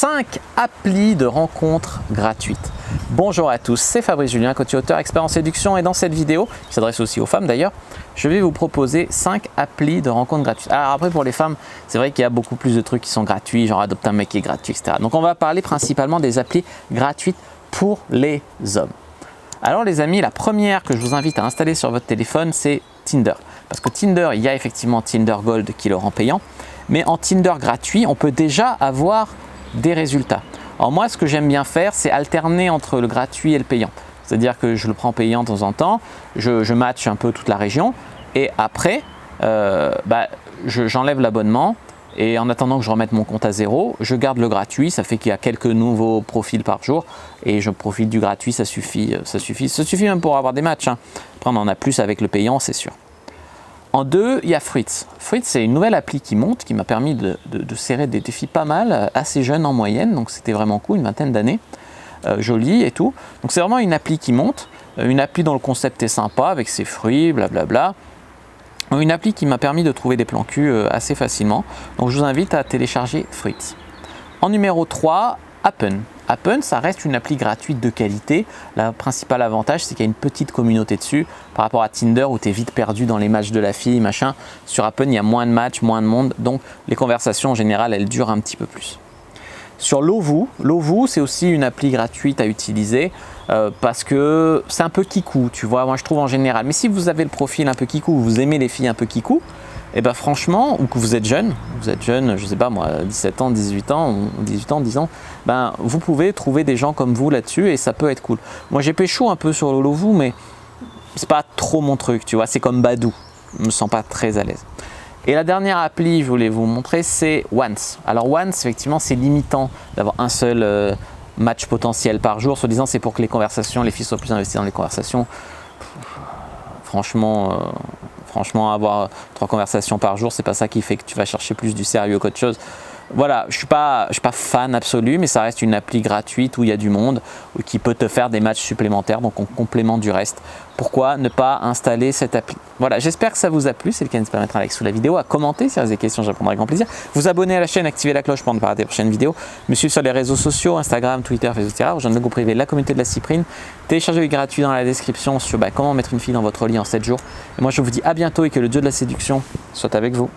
5 applis de rencontres gratuites. Bonjour à tous, c'est Fabrice Julien, coach et auteur expert en séduction, et dans cette vidéo, qui s'adresse aussi aux femmes d'ailleurs, je vais vous proposer 5 applis de rencontres gratuites. Alors après pour les femmes, c'est vrai qu'il y a beaucoup plus de trucs qui sont gratuits, genre adopte un mec qui est gratuit, etc. Donc on va parler principalement des applis gratuites pour les hommes. Alors les amis, la première que je vous invite à installer sur votre téléphone, c'est Tinder. Parce que Tinder, il y a effectivement Tinder Gold qui le rend payant, mais en Tinder gratuit, on peut déjà avoir des résultats. Alors moi, ce que j'aime bien faire, c'est alterner entre le gratuit et le payant. C'est-à-dire que je le prends payant de temps en temps, je match un peu toute la région, et après, j'enlève l'abonnement, et en attendant que je remette mon compte à zéro, je garde le gratuit. Ça fait qu'il y a quelques nouveaux profils par jour, et je profite du gratuit, ça suffit même pour avoir des matchs, hein. Après, on en a plus avec le payant, c'est sûr. En deux, il y a Fruitz. Fruitz, c'est une nouvelle appli qui monte, qui m'a permis de serrer des défis pas mal, assez jeunes en moyenne, donc c'était vraiment cool, une vingtaine d'années, jolie et tout. Donc c'est vraiment une appli qui monte, une appli dont le concept est sympa, avec ses fruits, blablabla. Une appli qui m'a permis de trouver des plans cul assez facilement, donc je vous invite à télécharger Fruitz. En numéro 3, Happen. Happen, ça reste une appli gratuite de qualité. Le principal avantage, c'est qu'il y a une petite communauté dessus par rapport à Tinder où tu es vite perdu dans les matchs de la fille, machin. Sur Happen, il y a moins de matchs, moins de monde, donc les conversations en général, elles durent un petit peu plus. Sur Lovoo, c'est aussi une appli gratuite à utiliser parce que c'est un peu kikou, tu vois, moi je trouve en général. Mais si vous avez le profil un peu kikou, vous aimez les filles un peu kikou, et ben franchement, ou que vous êtes jeune, je sais pas moi, 17 ans, 18 ans, 10 ans, ben vous pouvez trouver des gens comme vous là-dessus et ça peut être cool. Moi j'ai pécho un peu sur le Lovoo, mais c'est pas trop mon truc, tu vois, c'est comme Badoo, je me sens pas très à l'aise. Et la dernière appli, je voulais vous montrer, c'est Once. Alors Once, effectivement, c'est limitant d'avoir un seul match potentiel par jour, soi-disant c'est pour que les filles soient plus investies dans les conversations. Franchement, avoir 3 conversations par jour, c'est pas ça qui fait que tu vas chercher plus du sérieux qu'autre chose. Voilà, je suis pas fan absolu, mais ça reste une appli gratuite où il y a du monde, qui peut te faire des matchs supplémentaires, donc en complément du reste. Pourquoi ne pas installer cette appli? Voilà, j'espère que ça vous a plu. C'est le cas, n'hésitez pas à mettre un like sous la vidéo, à commenter si vous avez des questions, je répondrai avec grand plaisir. Vous abonner à la chaîne, activer la cloche pour ne pas rater les prochaines vidéos. Me suivre sur les réseaux sociaux, Instagram, Twitter, Facebook, etc. Rejoindre le groupe privé la communauté de la Cyprine. Téléchargez le gratuit dans la description sur comment mettre une fille dans votre lit en 7 jours. Et moi, je vous dis à bientôt et que le dieu de la séduction soit avec vous.